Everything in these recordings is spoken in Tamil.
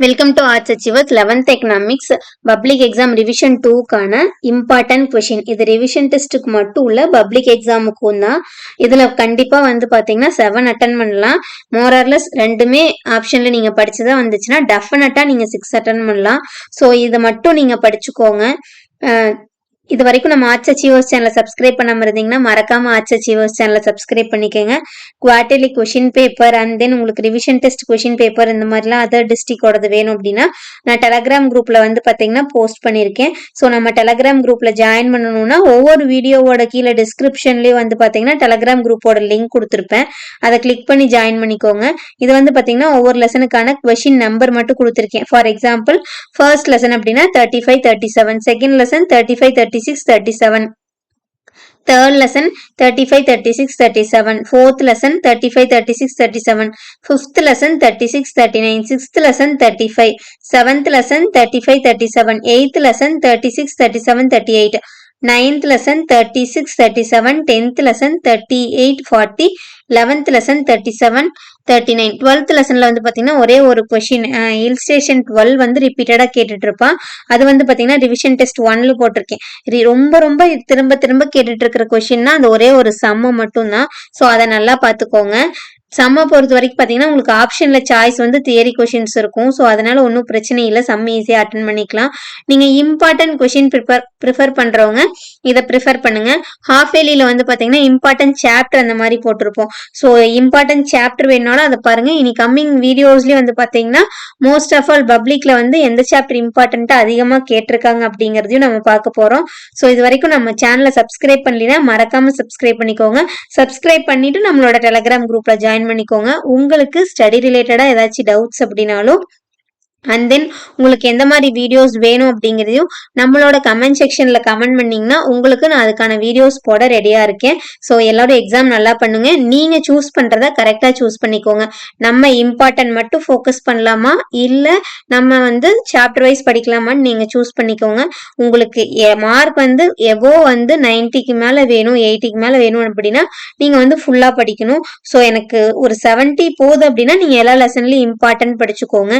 Welcome to arts achievers 11th economics public exam revision 2க்கான இம்பார்ட்டன்ட் கொஷின். இது ரிவிஷன் டெஸ்ட்டுக்கு மட்டும் உள்ள பப்ளிக் எக்ஸாமுக்கும் தான். இதில் கண்டிப்பாக வந்து பார்த்தீங்கன்னா 7 அட்டன் பண்ணலாம். மோரார்லெஸ் ரெண்டுமே ஆப்ஷனில் நீங்கள் படிச்சுதான் வந்துச்சுன்னா டெஃபினட்டாக நீங்கள் 6 அட்டன் பண்ணலாம். ஸோ இதை மட்டும் நீங்கள் படிச்சுக்கோங்க. இது வரைக்கும் நம்ம ஆர்ட்ஸ் அச்சீவர்ஸ் சேனலை சப்ஸ்கிரைப் பண்ணாமல் இருந்தீங்கன்னா மறக்காம ஆர்ட்ஸ் அச்சீவர்ஸ் சேனலை சப்ஸ்கிரைப் பண்ணிக்கோங்க. Quarterly question paper and then உங்களுக்கு ரிவிஷன் டெஸ்ட் கொஷின் பேப்பர் இந்த மாதிரிலாம் அதர் டிஸ்ட்ரிக்டோடது வேணும் அப்படின்னா நான் டெலகிராம் குரூப்ல வந்து பார்த்தீங்கன்னா போஸ்ட் பண்ணியிருக்கேன். ஸோ நம்ம டெலகிராம் குரூப்ல ஜாயின் பண்ணணும்னா ஒவ்வொரு வீடியோவோட கீழே டிஸ்கிரிப்ஷன்லேயே வந்து பார்த்தீங்கன்னா டெலகிராம் குரூப்போட லிங்க் கொடுத்துருப்பேன். அதை கிளிக் பண்ணி ஜாயின் பண்ணிக்கோங்க. இது வந்து பார்த்தீங்கன்னா ஒவ்வொரு லெசனுக்கான கொஷின் நம்பர் மட்டும் கொடுத்துருக்கேன். ஃபார் எக்ஸாம்பிள் ஃபர்ஸ்ட் லெசன் அப்படின்னா 35, 37, second lesson 35, 36, 37, third lesson 35, 36, 37, fourth lesson 35, 36, 37, fifth lesson 36, 39, sixth lesson 35, seventh lesson 35, 37, eighth lesson 36, 37, 38, ninth lesson 36, 37, 10th lesson 38, 40, 11th lesson 37, 39, 12th லெசன்ல வந்து பார்த்தீங்கன்னா ஒரே ஒரு கொஷின் ஹில் ஸ்டேஷன் 12 வந்து ரிப்பீட்டடாக கேட்டுட்டு இருப்பான். அது வந்து பார்த்தீங்கன்னா ரிவிஷன் டெஸ்ட் 1ல போட்டிருக்கேன். ரொம்ப ரொம்ப திரும்ப திரும்ப கேட்டுட்டு இருக்கிற கொஷின்னா அந்த ஒரே ஒரு சம்ம மட்டும்தான். ஸோ அதை நல்லா பார்த்துக்கோங்க. சம்மை பொறுத்த வரைக்கும் பார்த்தீங்கன்னா உங்களுக்கு ஆப்ஷனில் சாய்ஸ் வந்து தியரி கொஷின்ஸ் இருக்கும். ஸோ அதனால ஒன்றும் பிரச்சனை இல்லை, சம் ஈஸியாக அட்டன் பண்ணிக்கலாம். நீங்கள் இம்பார்ட்டன்ட் கொஷின் ப்ரிஃபர் பண்ணுறவங்க இதை ப்ரிஃபர் பண்ணுங்க. ஹாஃப் இயர்லியில் வந்து பார்த்தீங்கன்னா இம்பார்ட்டன்ட் சாப்டர் அந்த மாதிரி போட்டிருப்போம். ஸோ இம்பார்ட்டன்ட் சாப்டர் வேணுனாலும் அதை பாருங்க. இனி கம்மிங் வீடியோஸ்லேயும் வந்து பார்த்தீங்கன்னா மோஸ்ட் ஆஃப் ஆல் பப்ளிக்ல வந்து எந்த சாப்டர் இம்பார்ட்டண்ட்டாக அதிகமாக கேட்டிருக்காங்க அப்படிங்கிறதையும் நம்ம பார்க்க போகிறோம். ஸோ இது வரைக்கும் நம்ம சேனலை சப்ஸ்கிரைப் பண்ணலைன்னா மறக்காம சப்ஸ்கிரைப் பண்ணிக்கோங்க. சப்ஸ்கிரைப் பண்ணிட்டு நம்மளோட டெலகிராம் குரூப்ல ஜாயின் பண்ணிக்கோங்க. உங்களுக்கு ஸ்டடி ரிலேட்டடா ஏதாச்சும் டவுட்ஸ் அப்படின்னாலும் அண்ட் தென் உங்களுக்கு எந்த மாதிரி வீடியோஸ் வேணும் அப்படிங்கிறதையும் நம்மளோட கமெண்ட் செக்ஷன்ல கமெண்ட் பண்ணீங்கன்னா உங்களுக்கு நான் அதுக்கான வீடியோஸ் போட ரெடியா இருக்கேன். ஸோ எல்லாரும் எக்ஸாம் நல்லா பண்ணுங்க. நீங்க சூஸ் பண்றத கரெக்டா சூஸ் பண்ணிக்கோங்க. நம்ம இம்பார்ட்டன்ட் மட்டும் ஃபோக்கஸ் பண்ணலாமா இல்ல நம்ம வந்து சாப்டர் வைஸ் படிக்கலாமான்னு நீங்க சூஸ் பண்ணிக்கோங்க. உங்களுக்கு மார்க் வந்து எவோ வந்து 90க்கு மேல வேணும், 80க்கு மேல வேணும் அப்படின்னா நீங்க வந்து ஃபுல்லா படிக்கணும். ஸோ எனக்கு ஒரு 70 போகுது அப்படின்னா நீங்க எல்லா லெசன்லயும் இம்பார்ட்டன்ட் படிச்சுக்கோங்க.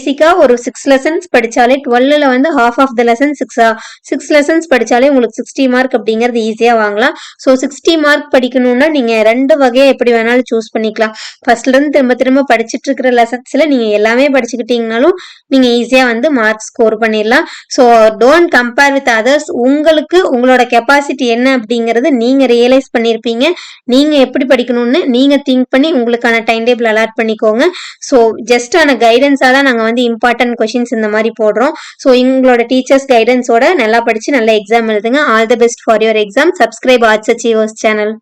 பேசிக்கா ஒரு 6 லெசன்ஸ் படிச்சாலே 12ல வந்து half of the lesson 6 lessons படிச்சாலே உங்களுக்கு 60 மார்க் அப்படிங்கிறது ஈஸியா வாங்கலாம். ஸோ 60 மார்க் படிக்கணும்னா நீங்க 2 வகையை எப்படி வேணாலும் சூஸ் பண்ணிக்கலாம். ஃபர்ஸ்ட்ல இருந்து திரும்ப திரும்ப படிச்சுட்டு இருக்கிற லெசன்ஸ்ல நீங்க எல்லாமே படிச்சுக்கிட்டீங்கனாலும் நீங்க ஈஸியா வந்து மார்க் ஸ்கோர் பண்ணிடலாம். So don't compare with others. உங்களுக்கு உங்களோட கெப்பாசிட்டி என்ன அப்படிங்கறது நீங்க ரியலைஸ் பண்ணிருப்பீங்க. நீங்க எப்படி படிக்கணும்னு நீங்க திங்க் பண்ணி உங்களுக்கான டைம் டேபிள் அலாட் பண்ணிக்கோங்க. ஸோ ஜஸ்ட் ஆன கைடன்ஸா தான் நாங்க வந்து இம்பார்ட்டன்ட் கொஷின்ஸ் இந்த மாதிரி போடுறோம். ஸோ எங்களோட டீச்சர்ஸ் கைடன்ஸோட நல்லா படிச்சு நல்ல எக்ஸாம் எழுதுங்க. All the best for your exam. Subscribe arts achievers channel.